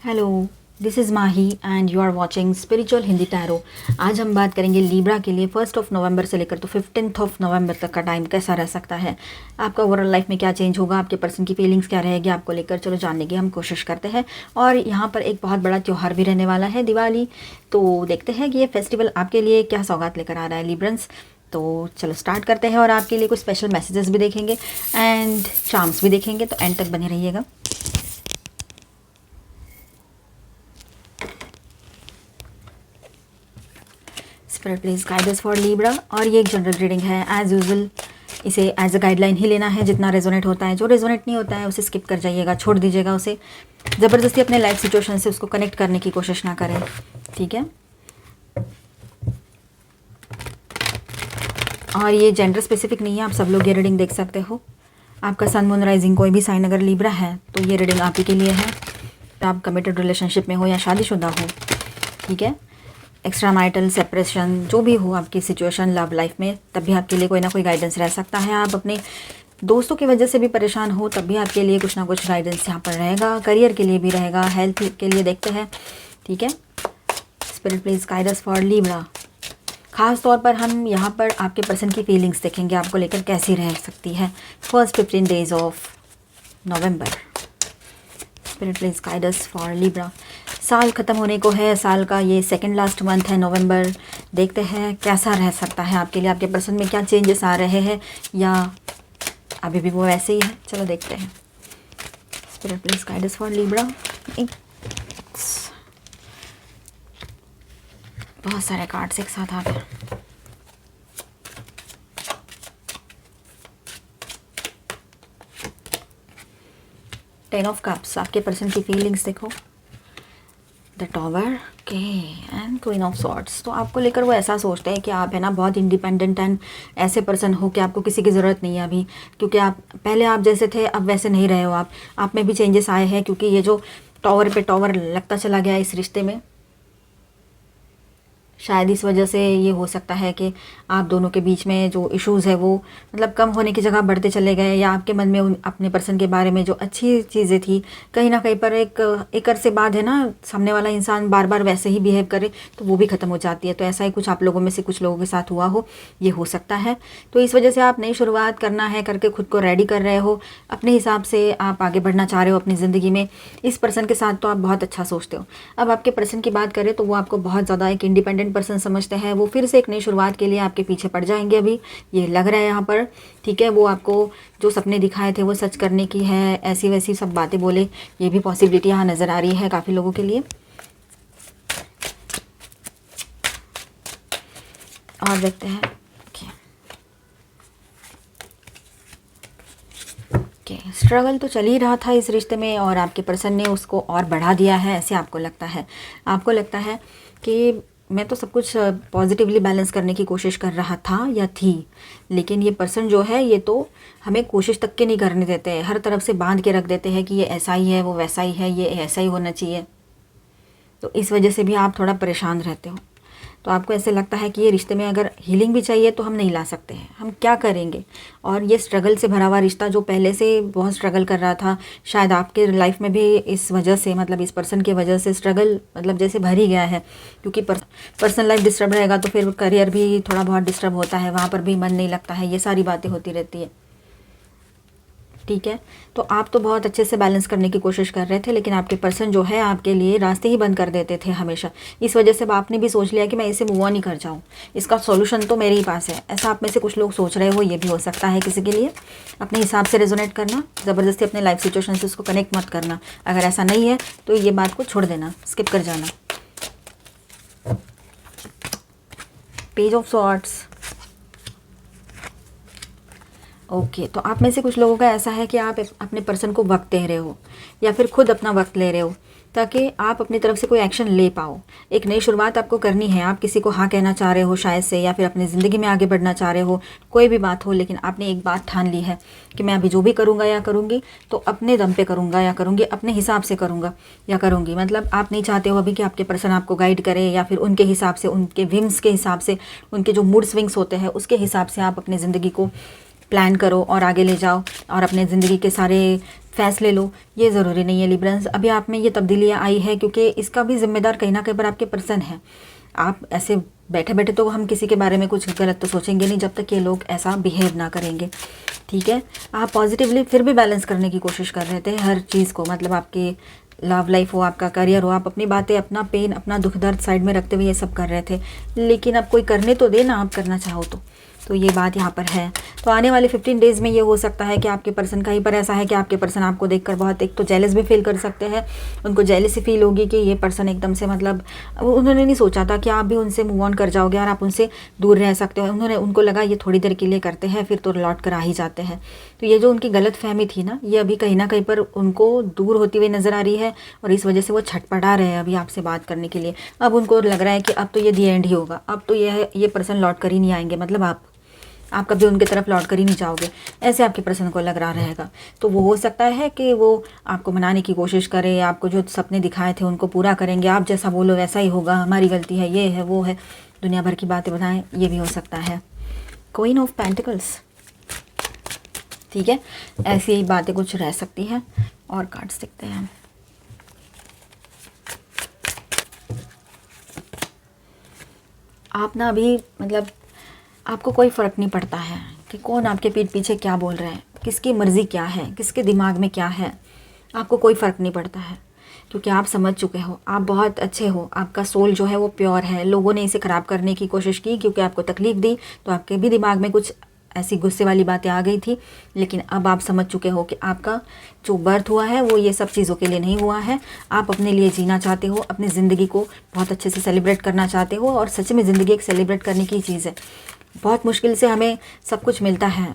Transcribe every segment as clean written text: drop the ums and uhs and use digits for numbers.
Hello, this is Mahi and you are watching spiritual Hindi tarot. आज हम बात करेंगे लीब्रा के लिए 1 नवंबर से लेकर तो 15 नवंबर तक का टाइम कैसा रह सकता है, आपका ओवरऑल लाइफ में क्या चेंज होगा, आपके पर्सन की फीलिंग्स क्या रहेगी आपको लेकर। चलो जानने की हम कोशिश करते हैं। और यहाँ पर एक बहुत बड़ा त्यौहार भी रहने वाला है, दिवाली। तो देखते हैं कि ये फेस्टिवल आपके लिए क्या सौगात लेकर आ रहा है लीब्रंस। तो चलो स्टार्ट करते हैं और आपके लिए कुछ स्पेशल मैसेजेस भी देखेंगे एंड चार्म्स भी देखेंगे, तो एंड तक बने रहिएगा। Spirit please guide us for Libra. और ये एक जनरल रीडिंग है, एज यूजुअल इसे एज अ गाइडलाइन ही लेना है, जितना रेजोनेट होता है। जो रेजोनेट नहीं होता है उसे स्किप कर जाइएगा, छोड़ दीजिएगा उसे। ज़बरदस्ती अपने लाइफ सिचुएशन से उसको कनेक्ट करने की कोशिश ना करें, ठीक है। और ये जेंडर स्पेसिफिक नहीं है, आप सब लोग ये रीडिंग देख सकते हो। आपका सन मून राइजिंग कोई भी साइन अगर लीब्रा है तो ये रीडिंग आप ही के लिए है। आप कमिटेड रिलेशनशिप में हो या शादीशुदा हो, ठीक है। एक्स्ट्रा माइटल सेपरेशन जो भी हो आपकी सिचुएशन लव लाइफ में, तब भी आपके लिए कोई ना कोई गाइडेंस रह सकता है। आप अपने दोस्तों की वजह से भी परेशान हो तब भी आपके लिए कुछ ना कुछ गाइडेंस यहाँ पर रहेगा। करियर के लिए भी रहेगा, हेल्थ के लिए देखते हैं, ठीक है। Spirit please guide us for Libra. खास तौर पर हम यहाँ पर आपके पर्सन की फीलिंग्स देखेंगे, आपको लेकर कैसी रह सकती है first 15 days of November. Spirit please guide us for Libra. साल ख़त्म होने को है, साल का ये सेकंड लास्ट मंथ है नवंबर। देखते हैं कैसा रह सकता है आपके लिए, आपके पर्सन में क्या चेंजेस आ रहे हैं या अभी भी वो वैसे ही है। चलो देखते हैं। Spirit please guide us for Libra. बहुत सारे कार्ड्स एक साथ आ गए। टेन ऑफ कप्स, आपके पर्सन की फीलिंग्स देखो। द टॉवर के एंड क्वीन ऑफ सॉर्ड्स। तो आपको लेकर वो ऐसा सोचते हैं कि आप है ना बहुत इंडिपेंडेंट एंड ऐसे पर्सन हो कि आपको किसी की ज़रूरत नहीं है अभी, क्योंकि आप पहले आप जैसे थे अब वैसे नहीं रहे हो। आप में भी चेंजेस आए हैं, क्योंकि ये जो टॉवर पे टॉवर लगता चला गया इस रिश्ते में, शायद इस वजह से ये हो सकता है कि आप दोनों के बीच में जो इश्यूज़ है वो मतलब कम होने की जगह बढ़ते चले गए, या आपके मन में अपने पर्सन के बारे में जो अच्छी चीज़ें थी कहीं ना कहीं पर एक अरसे बाद है ना सामने वाला इंसान बार बार वैसे ही बिहेव करे तो वो भी ख़त्म हो जाती है। तो ऐसा ही कुछ आप लोगों में से कुछ लोगों के साथ हुआ हो, ये हो सकता है। तो इस वजह से आप नई शुरुआत करना है करके खुद को रेडी कर रहे हो, अपने हिसाब से आप आगे बढ़ना चाह रहे हो अपनी ज़िंदगी में। इस पर्सन के साथ तो आप बहुत अच्छा सोचते हो। अब आपके पर्सन की बात करें तो वो आपको बहुत ज़्यादा एक इंडिपेंडेंट पर्सन समझते हैं। वो फिर से एक नई शुरुआत के लिए आपके पीछे पड़ जाएंगे, अभी ये लग रहा है यहाँ पर, ठीक है। वो आपको जो सपने दिखाए थे वो सच करने की है, ऐसी वैसी सब बातें बोले, ये भी पॉसिबिलिटी यहाँ नज़र आ रही है काफ़ी लोगों के लिए। और देखते हैं स्ट्रगल तो चल ही रहा था इस रिश्ते में और आपके पर्सन ने उसको और बढ़ा दिया है, ऐसे आपको लगता है। आपको लगता है कि मैं तो सब कुछ पॉजिटिवली बैलेंस करने की कोशिश कर रहा था या थी, लेकिन ये पर्सन जो है ये तो हमें कोशिश तक के नहीं करने देते हैं, हर तरफ से बांध के रख देते हैं कि ये ऐसा ही है, वो वैसा ही है, ये ऐसा ही होना चाहिए। तो इस वजह से भी आप थोड़ा परेशान रहते हो। तो आपको ऐसे लगता है कि ये रिश्ते में अगर हीलिंग भी चाहिए तो हम नहीं ला सकते हैं, हम क्या करेंगे। और ये स्ट्रगल से भरा हुआ रिश्ता जो पहले से बहुत स्ट्रगल कर रहा था, शायद आपके लाइफ में भी इस वजह से मतलब इस पर्सन की वजह से स्ट्रगल मतलब जैसे भर ही गया है। क्योंकि पर्सनल लाइफ डिस्टर्ब रहेगा तो फिर करियर भी थोड़ा बहुत डिस्टर्ब होता है, वहाँ पर भी मन नहीं लगता है, ये सारी बातें होती रहती है, ठीक है। तो आप तो बहुत अच्छे से बैलेंस करने की कोशिश कर रहे थे, लेकिन आपके पर्सन जो है आपके लिए रास्ते ही बंद कर देते थे हमेशा। इस वजह से आपने भी सोच लिया कि मैं इसे मूव ऑन ही कर जाऊँ, इसका सॉल्यूशन तो मेरे ही पास है। ऐसा आप में से कुछ लोग सोच रहे हो, ये भी हो सकता है किसी के लिए। अपने हिसाब से रेजोनेट करना, ज़बरदस्ती अपने लाइफ सिचुएशन से उसको कनेक्ट मत करना। अगर ऐसा नहीं है तो ये बात को छोड़ देना, स्किप कर जाना। Page of swords. ओके तो आप में से कुछ लोगों का ऐसा है कि आप अपने पर्सन को वक्त दे रहे हो या फिर खुद अपना वक्त ले रहे हो ताकि आप अपनी तरफ से कोई एक्शन ले पाओ। एक नई शुरुआत आपको करनी है, आप किसी को हाँ कहना चाह रहे हो शायद से, या फिर अपनी ज़िंदगी में आगे बढ़ना चाह रहे हो, कोई भी बात हो, लेकिन आपने एक बात ठान ली है कि मैं अभी जो भी करूँगा या करूँगी तो अपने दम पे करूँगा या करूँगी, अपने हिसाब से करूँगा या करूँगी। मतलब आप नहीं चाहते हो अभी कि आपके पर्सन आपको गाइड करे या फिर उनके हिसाब से, उनके विम्स के हिसाब से, उनके जो मूड स्विंग्स होते हैं उसके हिसाब से आप अपनी ज़िंदगी को प्लान करो और आगे ले जाओ और अपने ज़िंदगी के सारे फैसले लो, ये ज़रूरी नहीं है लिब्रंस। अभी आप में ये तब्दीलियाँ आई है क्योंकि इसका भी जिम्मेदार कहीं ना कहीं पर आपके पर्सन है। आप ऐसे बैठे बैठे तो हम किसी के बारे में कुछ गलत तो सोचेंगे नहीं जब तक ये लोग ऐसा बिहेव ना करेंगे, ठीक है। आप पॉजिटिवली फिर भी बैलेंस करने की कोशिश कर रहे थे हर चीज़ को, मतलब आपके लव लाइफ हो, आपका करियर हो, आप अपनी बातें, अपना पेन, अपना दुख दर्द साइड में रखते हुए ये सब कर रहे थे। लेकिन अब कोई करने तो दे ना, आप करना चाहो तो ये बात यहाँ पर है। तो आने वाले 15 डेज़ में ये हो सकता है कि आपके पर्सन कहीं पर ऐसा है कि आपके पर्सन आपको देखकर बहुत, एक तो जेलस भी फील कर सकते हैं। उनको जेलसी फील होगी कि ये पर्सन एकदम से, मतलब उन्होंने नहीं सोचा था कि आप भी उनसे मूव ऑन कर जाओगे और आप उनसे दूर रह सकते हो। उनको लगा ये थोड़ी देर के लिए करते हैं, फिर तो लौट कर आ ही जाते हैं। तो ये जो उनकी गलत फहमी थी ना, ये अभी कहीं ना कहीं पर उनको दूर होती हुई नज़र आ रही है और इस वजह से वो छटपटा रहे हैं अभी आपसे बात करने के लिए। अब उनको लग रहा है कि अब तो ये दी एंड ही होगा, अब तो ये पर्सन लौट कर ही नहीं आएंगे, मतलब आप कभी उनकी तरफ लौट कर ही नहीं जाओगे, ऐसे आपके पर्सन को लग रहा रहेगा। तो वो हो सकता है कि वो आपको मनाने की कोशिश करे, आपको जो सपने दिखाए थे उनको पूरा करेंगे, आप जैसा बोलो वैसा ही होगा, हमारी गलती है, ये है वो है, दुनिया भर की बातें बताएं, ये भी हो सकता है। क्वीन ऑफ पेंटिकल्स, ठीक है, ऐसी ही बातें कुछ रह सकती हैं। और कार्ड्स देखते हैं। आप ना अभी, मतलब आपको कोई फ़र्क नहीं पड़ता है कि कौन आपके पीठ पीछे क्या बोल रहा है, किसकी मर्ज़ी क्या है, किसके दिमाग में क्या है, आपको कोई फ़र्क नहीं पड़ता है क्योंकि आप समझ चुके हो, आप बहुत अच्छे हो, आपका सोल जो है वो प्योर है। लोगों ने इसे ख़राब करने की कोशिश की क्योंकि आपको तकलीफ़ दी, तो आपके भी दिमाग में कुछ ऐसी गुस्से वाली बातें आ गई थी। लेकिन अब आप समझ चुके हो कि आपका जो बर्थ हुआ है वो ये सब चीज़ों के लिए नहीं हुआ है। आप अपने लिए जीना चाहते हो, अपनी ज़िंदगी को बहुत अच्छे से सेलिब्रेट करना चाहते हो, और सच में ज़िंदगी एक सेलिब्रेट करने की चीज़ है। बहुत मुश्किल से हमें सब कुछ मिलता है,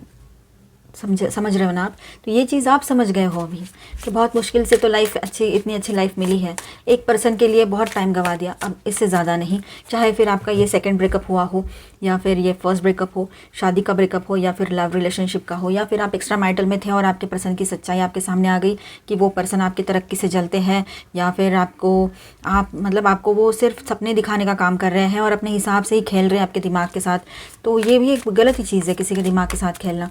समझ रहे हो ना आप। तो ये चीज़ आप समझ गए हो अभी कि बहुत मुश्किल से तो लाइफ अच्छी, इतनी अच्छी लाइफ मिली है। एक पर्सन के लिए बहुत टाइम गवा दिया, अब इससे ज़्यादा नहीं। चाहे फिर आपका ये सेकंड ब्रेकअप हुआ हो, या फिर ये फर्स्ट ब्रेकअप हो, शादी का ब्रेकअप हो, या फिर लव रिलेशनशिप का हो, या फिर आप एक्स्ट्रा मैरिटल में थे और आपके पर्सन की सच्चाई आपके सामने आ गई कि वो पर्सन आपकी तरक्की से जलते हैं, या फिर आपको वो सिर्फ सपने दिखाने का काम कर रहे हैं और अपने हिसाब से ही खेल रहे हैं आपके दिमाग के साथ। तो ये भी एक गलत ही चीज़ है, किसी के दिमाग के साथ खेलना।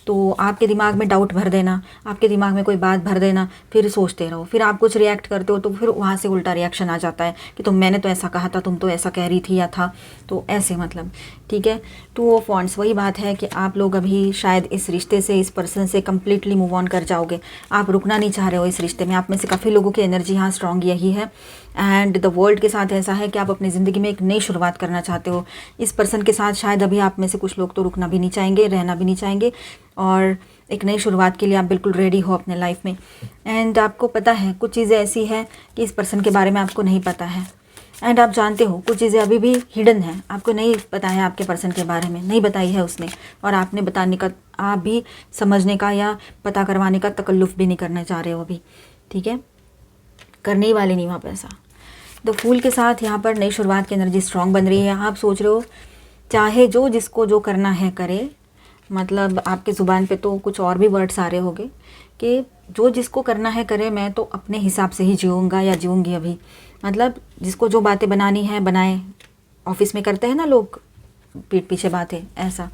तो आपके दिमाग में डाउट भर देना, आपके दिमाग में कोई बात भर देना, फिर सोचते रहो, फिर आप कुछ रिएक्ट करते हो तो फिर वहाँ से उल्टा रिएक्शन आ जाता है कि मैंने तो ऐसा कहा था, तुम तो ऐसा कह रही थी या था, तो ऐसे, मतलब ठीक है। टू ऑफ वांड्स, वही बात है कि आप लोग अभी शायद इस रिश्ते से, इस पर्सन से कम्प्लीटली मूव ऑन कर जाओगे। आप रुकना नहीं चाह रहे हो इस रिश्ते में। आप में से काफ़ी लोगों की एनर्जी यहाँ स्ट्रॉन्ग यही है। एंड द वर्ल्ड के साथ ऐसा है कि आप अपनी ज़िंदगी में एक नई शुरुआत करना चाहते हो इस पर्सन के साथ। शायद अभी आप में से कुछ लोग तो रुकना भी नहीं चाहेंगे, रहना भी नहीं चाहेंगे, और एक नई शुरुआत के लिए आप बिल्कुल रेडी हो अपने लाइफ में। एंड आपको पता है कुछ चीज़ें ऐसी हैं कि इस पर्सन के बारे में आपको नहीं पता है, एंड आप जानते हो कुछ चीज़ें अभी भी हिडन हैं, आपको नहीं पता है आपके पर्सन के बारे में, नहीं बताई है उसने, और आपने बताने का, आप भी समझने का या पता करवाने का तकल्लुफ़ भी नहीं करना चाह रहे हो अभी, ठीक है, करने ही वाले नहीं वहाँ पर ऐसा। द फूल के साथ यहाँ पर नई शुरुआत की एनर्जी स्ट्रॉन्ग बन रही है। आप सोच रहे हो चाहे जो जिसको जो करना है करे, मतलब आपके ज़ुबान पे तो कुछ और भी वर्ड्स आ रहे होंगे कि जो जिसको करना है करे, मैं तो अपने हिसाब से ही जीऊँगा या जीऊँगी अभी, मतलब जिसको जो बातें बनानी है बनाए। ऑफिस में करते हैं ना लोग पीठ पीछे बातें, ऐसा।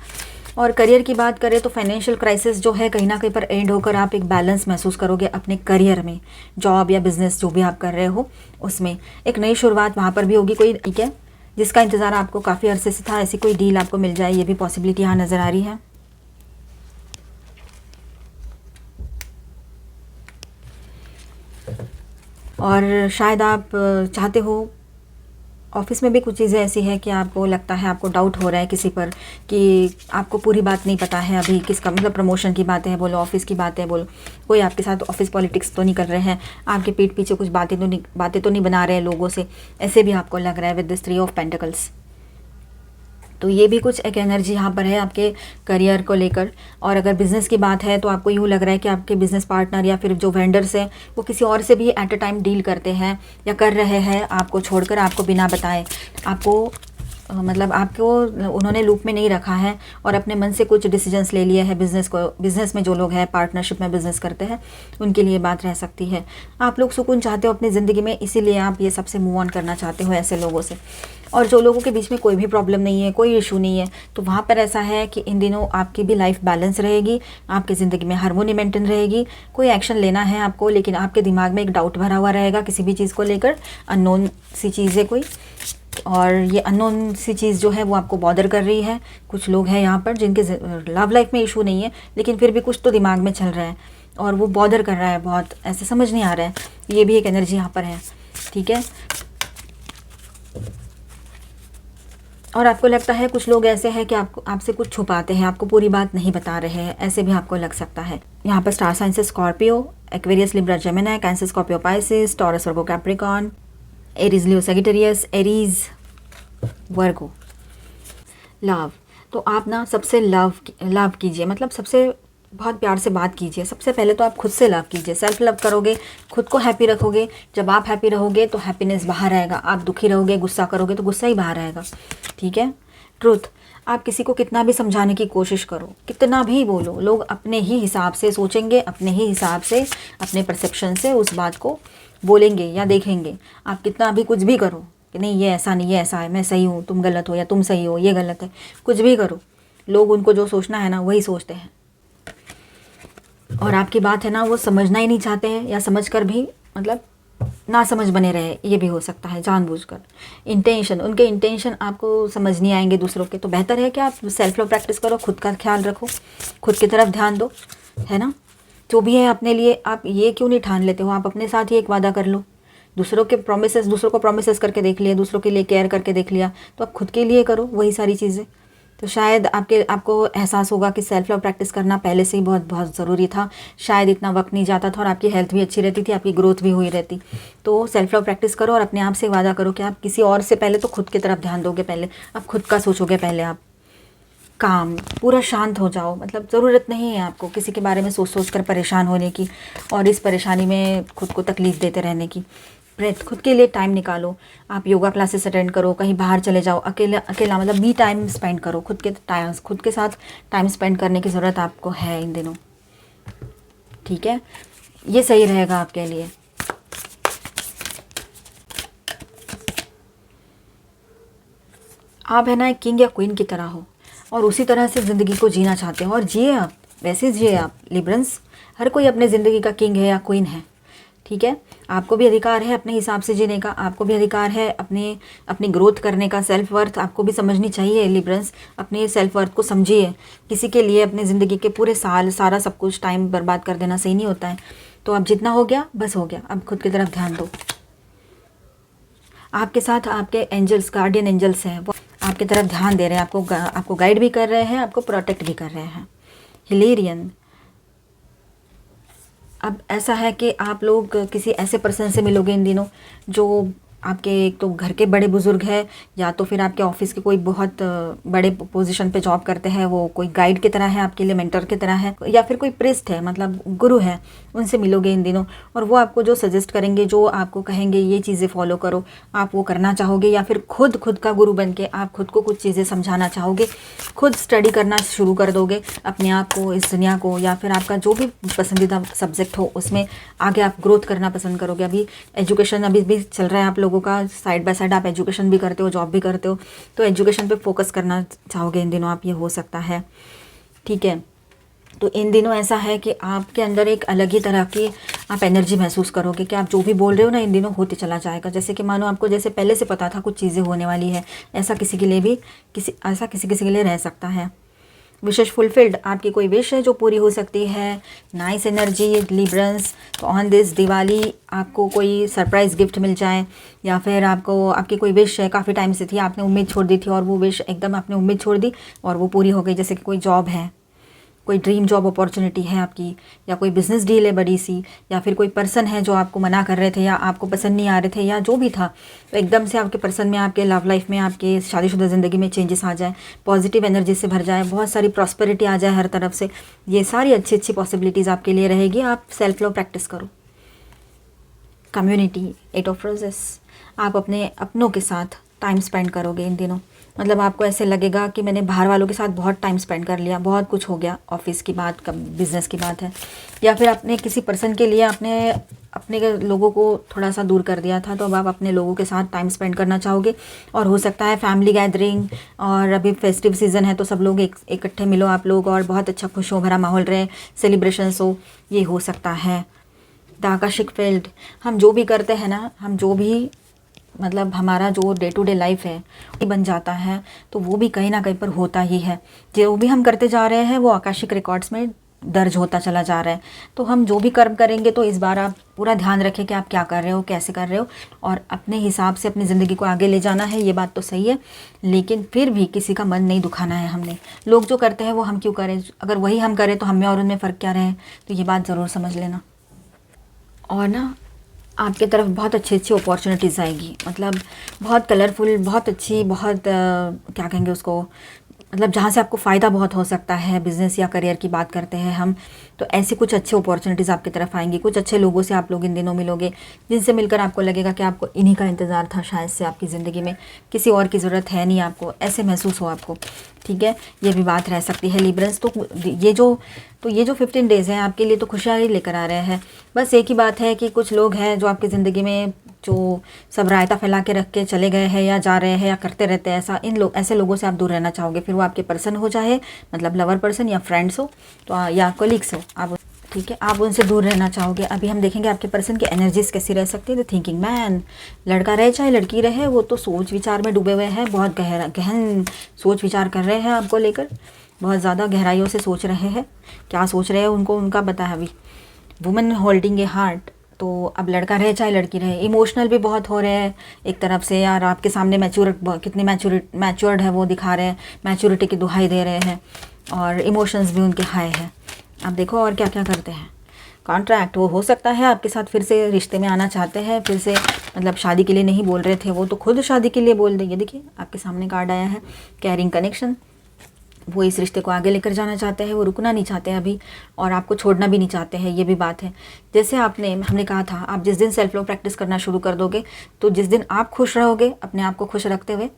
और करियर की बात करें तो फाइनेंशियल क्राइसिस जो है कहीं ना कहीं पर एंड होकर आप एक बैलेंस महसूस करोगे अपने करियर में, जॉब या बिजनेस जो भी आप कर रहे हो उसमें एक नई शुरुआत वहाँ पर भी होगी कोई, ठीक है, जिसका इंतज़ार आपको काफ़ी अरसे से था। ऐसी कोई डील आपको मिल जाए, ये भी पॉसिबिलिटी यहाँ नज़र आ रही है। और शायद आप चाहते हो, ऑफिस में भी कुछ चीज़ें ऐसी है कि आपको लगता है, आपको डाउट हो रहा है किसी पर कि आपको पूरी बात नहीं पता है अभी किसका, मतलब प्रमोशन की बातें हैं बोलो, ऑफिस की बातें बोलो, कोई आपके साथ ऑफिस पॉलिटिक्स तो नहीं कर रहे हैं, आपके पीठ पीछे कुछ बातें तो नहीं बना रहे हैं लोगों से, ऐसे भी आपको लग रहा है विद दिस 3 ऑफ पेंटिकल्स। तो ये भी कुछ एक एनर्जी यहाँ पर है आपके करियर को लेकर। और अगर बिज़नेस की बात है तो आपको यूँ लग रहा है कि आपके बिज़नेस पार्टनर या फिर जो वेंडर्स हैं वो किसी और से भी एट अ टाइम डील करते हैं या कर रहे हैं, आपको छोड़कर, आपको बिना बताए, आपको मतलब आपको उन्होंने लूप में नहीं रखा है और अपने मन से कुछ डिसीजंस ले लिए हैं। बिज़नेस में जो लोग हैं, पार्टनरशिप में बिज़नेस करते हैं, उनके लिए बात रह सकती है। आप लोग सुकून चाहते हो अपनी ज़िंदगी में, इसीलिए आप ये सबसे मूव ऑन करना चाहते हो ऐसे लोगों से। और जो लोगों के बीच में कोई भी प्रॉब्लम नहीं है, कोई इशू नहीं है, तो वहाँ पर ऐसा है कि इन दिनों आपकी भी लाइफ बैलेंस रहेगी, आपकी ज़िंदगी में हार्मोनी मेंटेन रहेगी। कोई एक्शन लेना है आपको, लेकिन आपके दिमाग में एक डाउट भरा हुआ रहेगा किसी भी चीज़ को लेकर, अननोन सी चीज़ है कोई, और ये अननोन सी चीज़ जो है वो आपको बॉदर कर रही है। कुछ लोग हैं यहाँ पर जिनके लव लाइफ में इशू नहीं है, लेकिन फिर भी कुछ तो दिमाग में चल रहा है और वो बॉदर कर रहा है बहुत, ऐसे समझ नहीं आ रहा है। ये भी एक एनर्जी यहाँ पर है, ठीक है। और आपको लगता है कुछ लोग ऐसे हैं कि आपसे कुछ छुपाते हैं, आपको पूरी बात नहीं बता रहे हैं, ऐसे भी आपको लग सकता है। यहाँ पर स्टार साइंस है Scorpio, Aquarius, Libra, Gemini, Cancer, Scorpio, Pisces, Taurus, Virgo, Capricorn, Aries, Leo, Sagittarius, Aries, Virgo. Love, तो आप ना सबसे लव कीजिए, मतलब सबसे बहुत प्यार से बात कीजिए। सबसे पहले तो आप खुद से लव कीजिए, सेल्फ लव करोगे, खुद को हैप्पी रखोगे। जब आप हैप्पी रहोगे तो हैप्पीनेस बाहर आएगा, आप दुखी रहोगे, गुस्सा करोगे तो गुस्सा ही बाहर आएगा, ठीक है। ट्रुथ, आप किसी को कितना भी समझाने की कोशिश करो, कितना भी बोलो, लोग अपने ही हिसाब से सोचेंगे, अपने ही हिसाब से, अपने परसेप्शन से उस बात को बोलेंगे या देखेंगे। आप कितना भी कुछ भी करो कि नहीं ये ऐसा नहीं, ये ऐसा है, मैं सही हूँ, तुम गलत हो, या तुम सही हो, ये गलत है, कुछ भी करो, लोग उनको जो सोचना है ना वही सोचते हैं। और आपकी बात है ना वो समझना ही नहीं चाहते हैं, या समझ कर भी मतलब ना समझ बने रहे, ये भी हो सकता है जानबूझकर। इंटेंशन, उनके इंटेंशन आपको समझ नहीं आएंगे दूसरों के। तो बेहतर है कि आप सेल्फ लव प्रैक्टिस करो, खुद का ख्याल रखो, खुद की तरफ ध्यान दो, है ना। जो भी है अपने लिए, आप ये क्यों नहीं ठान लेते हो, आप अपने साथ ही एक वादा कर लो। दूसरों को प्रॉमिसेस करके देख लिया, दूसरों के लिए केयर करके देख लिया, तो आप खुद के लिए करो वही सारी चीज़ें। तो शायद आपको एहसास होगा कि सेल्फ लव प्रैक्टिस करना पहले से ही बहुत बहुत ज़रूरी था। शायद इतना वक्त नहीं जाता था और आपकी हेल्थ भी अच्छी रहती थी, आपकी ग्रोथ भी हुई रहती। तो सेल्फ लव प्रैक्टिस करो और अपने आप से वादा करो कि आप किसी और से पहले तो खुद की तरफ ध्यान दोगे, पहले आप खुद का सोचोगे, पहले आप काम पूरा शांत हो जाओ। मतलब ज़रूरत नहीं है आपको किसी के बारे में सोच कर परेशान होने की और इस परेशानी में खुद को तकलीफ़ देते रहने की। ब्रेथ, खुद के लिए टाइम निकालो, आप योगा क्लासेस अटेंड करो, कहीं बाहर चले जाओ, अकेला मतलब मी टाइम स्पेंड करो, खुद के साथ टाइम स्पेंड करने की ज़रूरत आपको है इन दिनों, ठीक है। ये सही रहेगा आपके लिए। आप है ना एक किंग या क्वीन की तरह हो और उसी तरह से ज़िंदगी को जीना चाहते हो, और जिए आप वैसे जिए आप लिब्रंस। हर कोई अपने ज़िंदगी का किंग है या क्वीन है, ठीक है। आपको भी अधिकार है अपने हिसाब से जीने का, आपको भी अधिकार है अपनी ग्रोथ करने का। सेल्फ वर्थ आपको भी समझनी चाहिए लिब्रंस, अपने सेल्फ वर्थ को समझिए। किसी के लिए अपने ज़िंदगी के पूरे साल सारा सब कुछ टाइम बर्बाद कर देना सही नहीं होता है। तो अब जितना हो गया बस हो गया, अब खुद की तरफ ध्यान दो। आपके साथ आपके एंजल्स, गार्डियन एंजल्स हैं, वो आपकी तरफ ध्यान दे रहे हैं, आपको गाइड भी कर रहे हैं, आपको प्रोटेक्ट भी कर रहे हैं। हिलेरियन, अब ऐसा है कि आप लोग किसी ऐसे पर्सन से मिलोगे इन दिनों जो आपके एक तो घर के बड़े बुजुर्ग हैं, या तो फिर आपके ऑफिस के कोई बहुत बड़े पोजीशन पे जॉब करते हैं, वो कोई गाइड की तरह है आपके लिए, मेंटर की तरह है, या फिर कोई प्रीस्ट है मतलब गुरु है, उनसे मिलोगे इन दिनों। और वो आपको जो सजेस्ट करेंगे, जो आपको कहेंगे ये चीज़ें फॉलो करो, आप वो करना चाहोगे, या फिर खुद का गुरु बन के आप खुद को कुछ चीज़ें समझाना चाहोगे, खुद स्टडी करना शुरू कर दोगे अपने आप को, इस दुनिया को, या फिर आपका जो भी पसंदीदा सब्जेक्ट हो उसमें आगे आप ग्रोथ करना पसंद करोगे। अभी एजुकेशन अभी भी चल रहा है आप लोगों का, साइड बाय साइड आप एजुकेशन भी करते हो, जॉब भी करते हो, तो एजुकेशन पे फोकस करना चाहोगे इन दिनों आप, ये हो सकता है, ठीक है। तो इन दिनों ऐसा है कि आपके अंदर एक अलग ही तरह की आप एनर्जी महसूस करोगे कि आप जो भी बोल रहे हो ना इन दिनों होते चला जाएगा। जैसे कि मानो आपको जैसे पहले से पता था कुछ चीज़ें होने वाली है, ऐसा किसी के लिए रह सकता है। विशेष फुलफिल्ड, आपकी कोई विश है जो पूरी हो सकती है। Nice energy Librans. तो ऑन दिस दिवाली आपको कोई सरप्राइज़ गिफ्ट मिल जाए, या फिर आपकी कोई विश है, काफ़ी टाइम से थी, आपने उम्मीद छोड़ दी थी और वो विश एकदम आपने उम्मीद छोड़ दी और वो पूरी हो गई। जैसे कि कोई जॉब है, कोई ड्रीम जॉब अपॉर्चुनिटी है आपकी, या कोई बिज़नेस डील है बड़ी सी, या फिर कोई पर्सन है जो आपको मना कर रहे थे या आपको पसंद नहीं आ रहे थे या जो भी था, तो एकदम से आपके पर्सन में, आपके लव लाइफ में, आपके शादीशुदा ज़िंदगी में चेंजेस आ जाए, पॉजिटिव एनर्जी से भर जाए, बहुत सारी प्रॉस्पेरिटी आ जाए हर तरफ से। ये सारी अच्छी पॉसिबिलिटीज़ आपके लिए रहेगी। आप सेल्फ लव प्रैक्टिस करो। कम्युनिटी, 8 ऑफ रोजेस, आप अपने अपनों के साथ टाइम स्पेंड करोगे इन दिनों। मतलब आपको ऐसे लगेगा कि मैंने बाहर वालों के साथ बहुत टाइम स्पेंड कर लिया, बहुत कुछ हो गया, ऑफिस की बात, कब बिज़नेस की बात है, या फिर आपने किसी पर्सन के लिए अपने अपने लोगों को थोड़ा सा दूर कर दिया था, तो अब आप अपने लोगों के साथ टाइम स्पेंड करना चाहोगे। और हो सकता है फैमिली गैदरिंग, और अभी फेस्टिव सीज़न है तो सब लोग इकट्ठे मिलो आप लोग, और बहुत अच्छा खुशो भरा माहौल रहे, सेलिब्रेशंस हो, ये हो सकता है। द आकाशिक फील्ड, हम जो भी करते हैं ना, हम जो भी मतलब हमारा जो डे टू डे लाइफ है वो बन जाता है, तो वो भी कहीं ना कहीं पर होता ही है। जो भी हम करते जा रहे हैं वो आकाशिक रिकॉर्ड्स में दर्ज होता चला जा रहा है। तो हम जो भी कर्म करेंगे, तो इस बार आप पूरा ध्यान रखें कि आप क्या कर रहे हो, कैसे कर रहे हो, और अपने हिसाब से अपनी ज़िंदगी को आगे ले जाना है। ये बात तो सही है, लेकिन फिर भी किसी का मन नहीं दुखाना है हमने। लोग जो करते हैं वो हम क्यों करें, अगर वही हम करें तो हम में और उनमें फ़र्क क्या रहे, तो ये बात ज़रूर समझ लेना। और ना आपके तरफ बहुत अच्छी अच्छी अपॉर्चुनिटीज़ आएगी, मतलब बहुत कलरफुल, बहुत अच्छी, बहुत क्या कहेंगे उसको, मतलब जहाँ से आपको फ़ायदा बहुत हो सकता है। बिज़नेस या करियर की बात करते हैं हम, तो ऐसे कुछ अच्छे अपॉर्चुनिटीज़ आपकी तरफ आएंगी। कुछ अच्छे लोगों से आप लोग इन दिनों मिलोगे, जिनसे मिलकर आपको लगेगा कि आपको इन्हीं का इंतज़ार था शायद से आपकी ज़िंदगी में, किसी और की ज़रूरत है नहीं आपको, ऐसे महसूस हो आपको। ठीक है, ये भी बात रह सकती है लिब्रंस। तो ये जो 15 डेज़ हैं आपके लिए तो खुशियाँ ही लेकर आ रहे हैं। बस एक ही बात है कि कुछ लोग हैं जो आपकी ज़िंदगी में जो सब रायता फैला के रख के चले गए हैं, या जा रहे हैं, या करते रहते हैं ऐसा, ऐसे लोगों से आप दूर रहना चाहोगे। फिर वो आपके पर्सन हो, चाहे मतलब लवर पर्सन या फ्रेंड्स हो, तो या कोलिग्स हो, आप ठीक है, आप उनसे दूर रहना चाहोगे। अभी हम देखेंगे आपके पर्सन की एनर्जीज कैसी रह सकती है। द थिंकिंग मैन, लड़का रहे चाहे लड़की रहे, वो तो सोच विचार में डूबे हुए हैं, बहुत गहन सोच विचार कर रहे हैं आपको लेकर, बहुत ज़्यादा गहराइयों से सोच रहे हैं। क्या सोच रहे हैं उनको उनका पता है। अभी वुमेन होल्डिंग ए हार्ट, तो अब लड़का रहे चाहे लड़की रहे, इमोशनल भी बहुत हो रहे हैं एक तरफ से यार, आपके सामने कितनी मैच्योर्ड है वो दिखा रहे हैं, मैच्योरिटी की दुहाई दे रहे हैं, और इमोशंस भी उनके हाई है। अब देखो और क्या क्या करते हैं। कॉन्ट्रैक्ट, वो हो सकता है आपके साथ फिर से रिश्ते में आना चाहते हैं, फिर से मतलब शादी के लिए नहीं बोल रहे थे वो, तो खुद शादी के लिए बोल देंगे। देखिए आपके सामने कार्ड आया है कैरिंग कनेक्शन, वो इस रिश्ते को आगे लेकर जाना चाहते हैं, वो रुकना नहीं चाहते हैं अभी, और आपको छोड़ना भी नहीं चाहते हैं, ये भी बात है। जैसे हमने कहा था, आप जिस दिन सेल्फ लव प्रैक्टिस करना शुरू कर दोगे, तो जिस दिन आप खुश रहोगे अपने आप को खुश रखते हुए,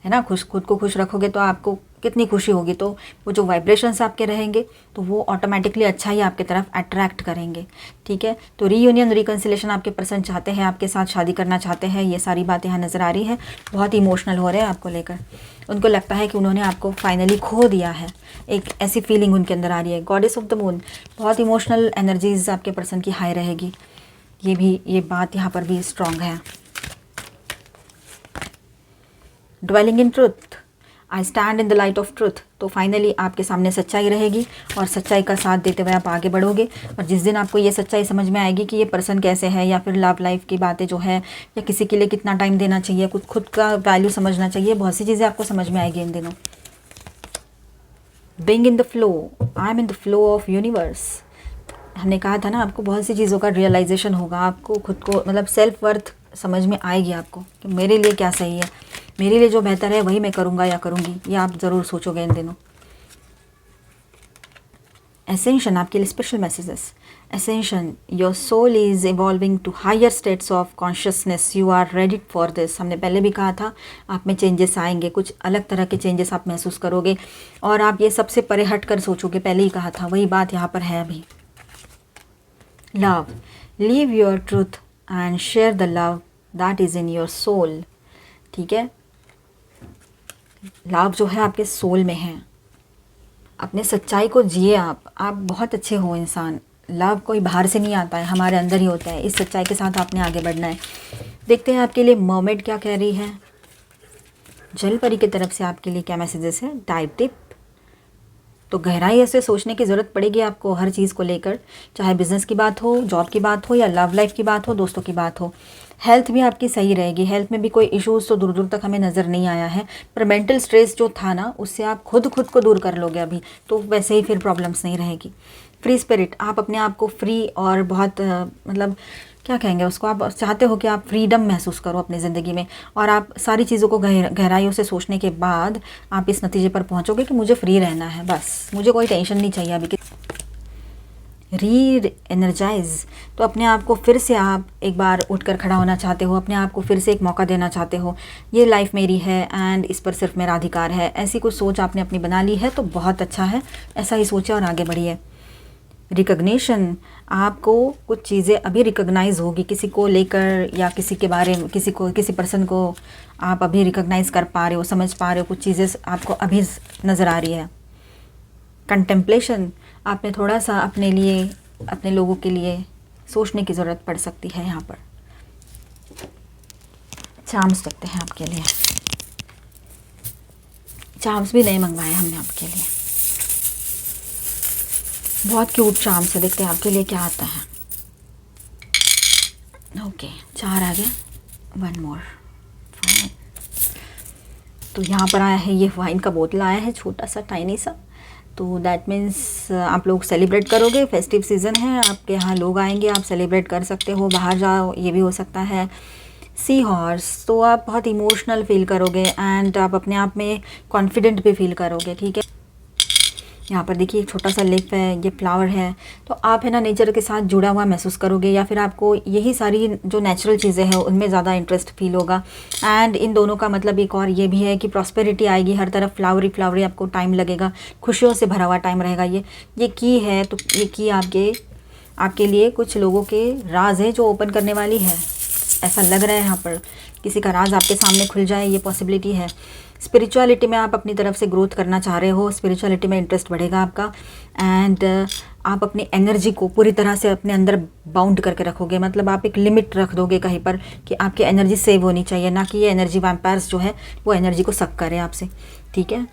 है ना, खुद को खुश रखोगे, तो आपको कितनी खुशी होगी, तो वो जो वाइब्रेशंस आपके रहेंगे तो वो ऑटोमेटिकली अच्छा ही आपके तरफ अट्रैक्ट करेंगे। ठीक है, तो रीयूनियन रिकन्सिलेशन आपके पर्सन चाहते हैं, आपके साथ शादी करना चाहते हैं, ये सारी बातें यहाँ नज़र आ रही हैं। बहुत इमोशनल हो रहे हैं आपको लेकर, उनको लगता है कि उन्होंने आपको फाइनली खो दिया है, एक ऐसी फीलिंग उनके अंदर आ रही है। गॉडेस ऑफ द मून, बहुत इमोशनल एनर्जीज आपके पर्सन की हाई रहेगी, ये बात यहाँ पर भी स्ट्रॉन्ग है। Dwelling in truth, I stand in the light of truth, तो फाइनली आपके सामने सच्चाई रहेगी, और सच्चाई का साथ देते हुए आप आगे बढ़ोगे। और जिस दिन आपको ये सच्चाई समझ में आएगी कि ये पर्सन कैसे है, या फिर लव लाइफ की बातें जो है, या किसी के लिए कितना टाइम देना चाहिए, खुद का वैल्यू समझना चाहिए, बहुत सी चीज़ें आपको समझ में आएगी इन दिनों। Being in the flow, I am in the flow of universe, हमने कहा था ना आपको बहुत सी चीज़ों का रियलाइजेशन होगा, आपको खुद को मतलब सेल्फ वर्थ समझ में आएगी आपको कि मेरे लिए क्या सही है, मेरे लिए जो बेहतर है वही मैं करूँगा या करूँगी, ये आप ज़रूर सोचोगे इन दिनों। एसेंशन, आपके लिए special messages. Ascension, your soul is evolving to higher states of consciousness, you are ready for this. हमने पहले भी कहा था आप में चेंजेस आएंगे, कुछ अलग तरह के चेंजेस आप महसूस करोगे, और आप ये सबसे परे हट कर सोचोगे, पहले ही कहा था, वही बात यहाँ पर है अभी। Love, live your truth and share the love that is in your soul. ठीक है, लव जो है आपके सोल में है, अपने सच्चाई को जिए आप बहुत अच्छे हो इंसान। लव कोई बाहर से नहीं आता है, हमारे अंदर ही होता है, इस सच्चाई के साथ आपने आगे बढ़ना है। देखते हैं आपके लिए मर्मेड क्या कह रही है, जल परी की तरफ से आपके लिए क्या मैसेजेस है। डाइव टिप, तो गहराई से सोचने की ज़रूरत पड़ेगी आपको हर चीज़ को लेकर, चाहे बिज़नेस की बात हो, जॉब की बात हो, या लव लाइफ की बात हो, दोस्तों की बात हो। हेल्थ भी आपकी सही रहेगी, हेल्थ में भी कोई इश्यूज़ तो दूर दूर तक हमें नज़र नहीं आया है, पर मेंटल स्ट्रेस जो था ना, उससे आप खुद को दूर कर लोगे अभी, तो वैसे ही फिर प्रॉब्लम्स नहीं रहेगी। फ्री स्पिरिट, आप अपने आप को फ्री और बहुत मतलब क्या कहेंगे उसको, आप चाहते हो कि आप फ्रीडम महसूस करो अपनी ज़िंदगी में, और आप सारी चीज़ों को गहराइयों से सोचने के बाद आप इस नतीजे पर पहुंचोगे कि मुझे फ्री रहना है, बस मुझे कोई टेंशन नहीं चाहिए अभी। री एनर्जाइज। तो अपने आप को फिर से आप एक बार उठकर खड़ा होना चाहते हो, अपने आप को फिर से एक मौका देना चाहते हो, ये लाइफ मेरी है एंड इस पर सिर्फ मेरा अधिकार है, ऐसी कुछ सोच आपने अपनी बना ली है तो बहुत अच्छा है, ऐसा ही सोचें और आगे बढ़िए। रिकग्निशन, आपको कुछ चीज़ें अभी रिकग्नाइज़ होगी किसी को लेकर या किसी के बारे में, किसी पर्सन को आप अभी रिकग्नाइज़ कर पा रहे हो, समझ पा रहे हो, कुछ चीज़ें आपको अभी नज़र आ रही है। कंटेम्पलेशन, आपने थोड़ा सा अपने लिए, अपने लोगों के लिए सोचने की ज़रूरत पड़ सकती है। यहाँ पर चार्म्स देखते हैं आपके लिए, चार्म्स भी नहीं मंगवाए हमने आपके लिए, बहुत क्यूट चार्म्स है, देखते हैं आपके लिए क्या आता है। ओके 4 आ गया, 1 मोर। तो यहाँ पर आया है, ये वाइन का बोतल आया है छोटा सा, टाइनी सा। तो दैट मीन्स आप लोग सेलिब्रेट करोगे, फेस्टिव सीज़न है, आपके यहाँ लोग आएंगे, आप सेलिब्रेट कर सकते हो, बाहर जाओ, ये भी हो सकता है। सी हॉर्स, तो आप बहुत इमोशनल फील करोगे एंड आप अपने आप में कॉन्फिडेंट भी फील करोगे, ठीक है। यहाँ पर देखिए एक छोटा सा लिप है, ये फ्लावर है, तो आप है ना नेचर के साथ जुड़ा हुआ महसूस करोगे, या फिर आपको यही सारी जो नेचुरल चीज़ें हैं उनमें ज़्यादा इंटरेस्ट फील होगा। एंड इन दोनों का मतलब एक और ये भी है कि प्रॉस्पेरिटी आएगी, हर तरफ फ्लावरी फ्लावरी, आपको टाइम लगेगा, खुशियों से भरा हुआ टाइम रहेगा। ये की है, तो ये की आपके लिए कुछ लोगों के राज है जो ओपन करने वाली है, ऐसा लग रहा है। यहाँ पर किसी का राज आपके सामने खुल जाए, ये पॉसिबिलिटी है। स्पिरिचुअलिटी में आप अपनी तरफ से ग्रोथ करना चाह रहे हो, स्पिरिचुअलिटी में इंटरेस्ट बढ़ेगा आपका एंड आप अपनी एनर्जी को पूरी तरह से अपने अंदर बाउंड करके रखोगे, मतलब आप एक लिमिट रख दोगे कहीं पर कि आपकी एनर्जी सेव होनी चाहिए, ना कि ये एनर्जी वैम्पायर्स जो है वो एनर्जी को सक करे आपसे, ठीक है।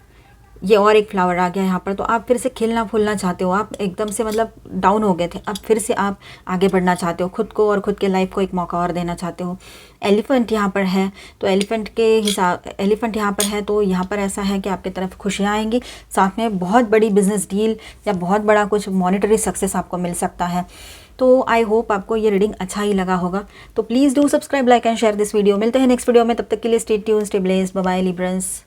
ये और एक फ्लावर आ गया यहाँ पर, तो आप फिर से खिलना फूलना चाहते हो, आप एकदम से मतलब डाउन हो गए थे, अब फिर से आप आगे बढ़ना चाहते हो, खुद को और खुद के लाइफ को एक मौका और देना चाहते हो। एलिफेंट यहाँ पर है, तो एलिफेंट यहाँ पर है, तो यहाँ पर ऐसा है कि आपकी तरफ खुशियाँ आएंगी, साथ में बहुत बड़ी बिजनेस डील या बहुत बड़ा कुछ मॉनेटरी सक्सेस आपको मिल सकता है। तो आई होप आपको ये रीडिंग अच्छा ही लगा होगा। तो please do subscribe, like and share this video. मिलते हैं नेक्स्ट वीडियो में, तब तक के लिए stay tuned, stay blessed, bye bye Librans.